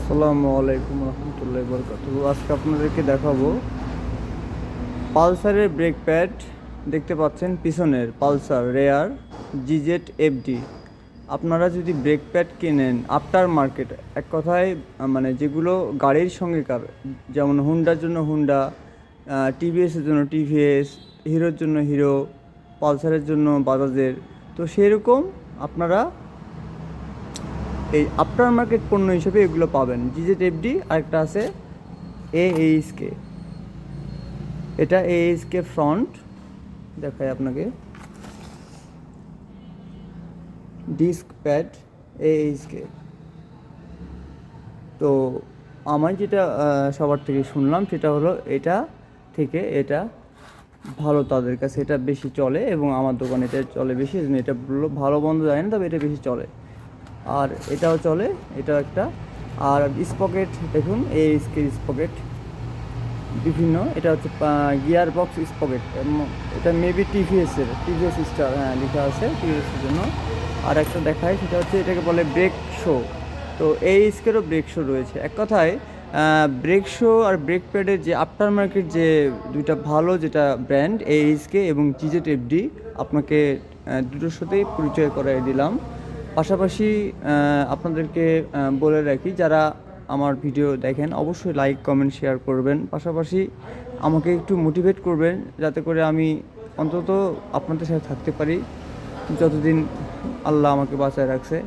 আসসালামু আলাইকুম রহমতুল্লাহি বরকাতুহু। আজকে আপনাদেরকে দেখাবো পালসারের ব্রেক প্যাড। দেখতে পাচ্ছেন পিছনের পালসার রেয়ার জিজেড এফডি। আপনারা যদি ব্রেক প্যাড কেনেন আফটার মার্কেট, এক কথায় মানে যেগুলো গাড়ির সঙ্গেকার, যেমন হুন্ডার জন্য হুন্ডা, টিভিএসের জন্য টিভিএস, হিরোর জন্য হিরো, পালসারের জন্য বাজাজের, তো সেরকম আপনারা এই আফটার মার্কেট পণ্য হিসেবে এগুলো পাবেন। জিজেড এফডি, আরেকটা আছে এএইচকে। এটা এএইচকে ফ্রন্ট দেখায় আপনাকে, ডিস্ক প্যাড এএইচকে। তো আমি যেটা সবার থেকে শুনলাম সেটা হলো এটা থেকে এটা ভালো, তাদের কাছে এটা বেশি চলে এবং আমার দোকানে এটা চলে বেশি, এটা ভালো বন্ধ যায় না, তবে এটা বেশি চলে। আর এটাও চলে, এটাও একটা। আর স্পকেট দেখুন, এই স্পকেট বিভিন্ন, এটা হচ্ছে গিয়ার বক্স স্পকেট, এটা মেবি টিভিএস স্টার, হ্যাঁ লেখা আছে টিভিএসের জন্য। আর একটা দেখায়, সেটা হচ্ছে এটাকে বলে ব্রেক শো। তো এই স্কেরও ব্রেক শো রয়েছে। এক কথায় ব্রেক শো আর ব্রেক প্যাডের যে আফটার মার্কেট যে দুইটা ভালো যেটা ব্র্যান্ড এইচকে এবং জিজেড এফডি, আপনাকে দুটোর সাথেই পরিচয় করাই দিলাম। পাশাপাশি আপনাদেরকে বলে রাখি, যারা আমার ভিডিও দেখেন অবশ্যই লাইক কমেন্ট শেয়ার করবেন, পাশাপাশি আমাকে একটু মোটিভেট করবেন যাতে করে আমি অন্তত আপনাদের সাথে থাকতে পারি যতদিন আল্লাহ আমাকে বাঁচায় রাখছে,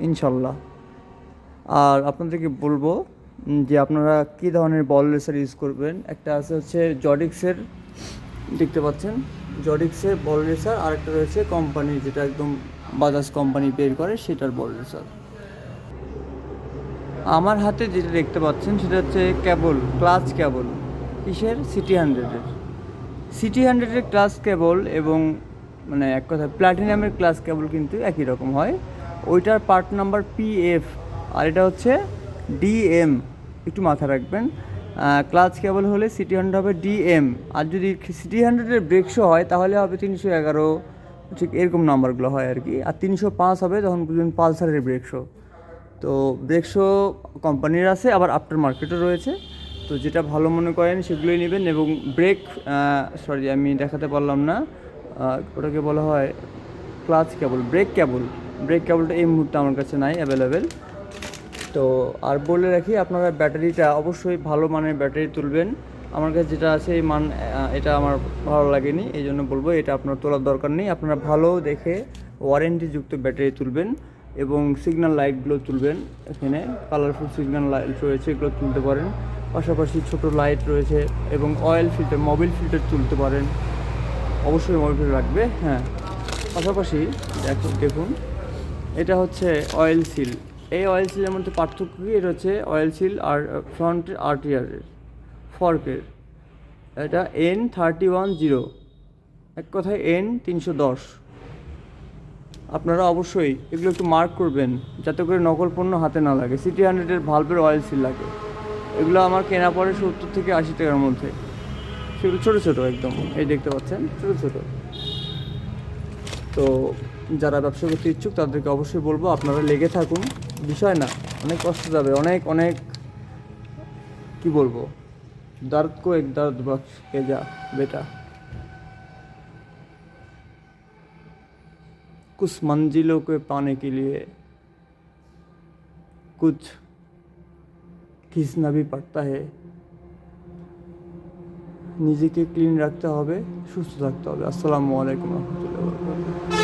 ইনশাল্লাহ। আর আপনাদেরকে বলবো যে আপনারা কী ধরনের বল রেসার ইউজ করবেন। একটা আছে হচ্ছে জডিক্সের, দেখতে পাচ্ছেন জডিক্সের বল রেসার, আর একটা রয়েছে কোম্পানি যেটা একদম বাজাজ কোম্পানি বের করে সেটার বল রেসার। আমার হাতে যেটা দেখতে পাচ্ছেন সেটা হচ্ছে কেবল, ক্লাচ কেবল। কিসের? সিটি 100-এর ক্লাচ কেবল, এবং মানে এক কথা প্ল্যাটিনামের ক্লাচ কেবল কিন্তু একই রকম হয়। ওইটার পার্ট নাম্বার পিএফ, আর এটা হচ্ছে ডিএম, একটু মাথা রাখবেন। ক্লাচ কেবল হলে সিটি 100 হবে ডিএম, আর যদি সিটি 100-এর ব্রেক শো হয় তাহলে হবে 311, ঠিক এরকম নাম্বারগুলো হয় আর কি। আর 305 হবে তখন বুঝবেন পালসারের ব্রেক শো। তো ব্রেক শো কোম্পানির আছে, আবার আফটার মার্কেটও রয়েছে। তো যেটা ভালো মনে করেন সেগুলোই নেবেন। এবং ব্রেক, আমি দেখাতে পারলাম না, ওটাকে বলা হয় ক্লাচ কেবল, ব্রেক কেবলটা এই মুহূর্তে আমার কাছে নাই অ্যাভেলেবেল। তো আর বলে রাখি, আপনারা ব্যাটারিটা অবশ্যই ভালো মানের ব্যাটারি তুলবেন। আমার কাছে যেটা আছে এই মান, এটা আমার ভালো লাগেনি, এই জন্য বলবো এটা আপনার তোলার দরকার নেই। আপনারা ভালো দেখে ওয়ারেন্টিযুক্ত ব্যাটারি তুলবেন এবং সিগন্যাল লাইটগুলো তুলবেন। এখানে কালারফুল সিগন্যাল লাইট রয়েছে, এগুলো তুলতে পারেন। পাশাপাশি ছোট লাইট রয়েছে এবং অয়েল ফিল্টার, মোবিল ফিল্টার তুলতে পারেন। অবশ্যই মোবিল ফিল্টার রাখবে, হ্যাঁ। পাশাপাশি দেখুন এটা হচ্ছে অয়েল সিল। এই অয়েল সিলের মধ্যে পার্থক্য কী? এটা হচ্ছে অয়েল সিল আর ফ্রন্টের আরটিআরের ফর্কের, এটা N310, এক কথায় N310। আপনারা অবশ্যই এগুলো একটু মার্ক করবেন যাতে করে নকল পণ্য হাতে না লাগে। সিটি 100-এর ভালভের অয়েল সিল লাগে, এগুলো আমার কেনা পড়ে 70 থেকে 80 টাকার মধ্যে। সেগুলো ছোটো ছোটো একদম, এই দেখতে পাচ্ছেন ছোটো ছোটো। তো যারা ব্যবসা করতে ইচ্ছুক তাদেরকে অবশ্যই বলবো আপনারা লেগে থাকুন, বিষয় না, অনেক কষ্ট যাবে, অনেক অনেক কি বলবো, दर्द को एक दर्द बख्श के जा बेटा, कुछ मंजिलों को पाने के लिए कुछ खींचना भी पड़ता है। নিজেকে ক্লিন রাখতে হবে, সুস্থ থাকতে হবে। আসসালামু আলাইকুম রহমতুল্লাহ।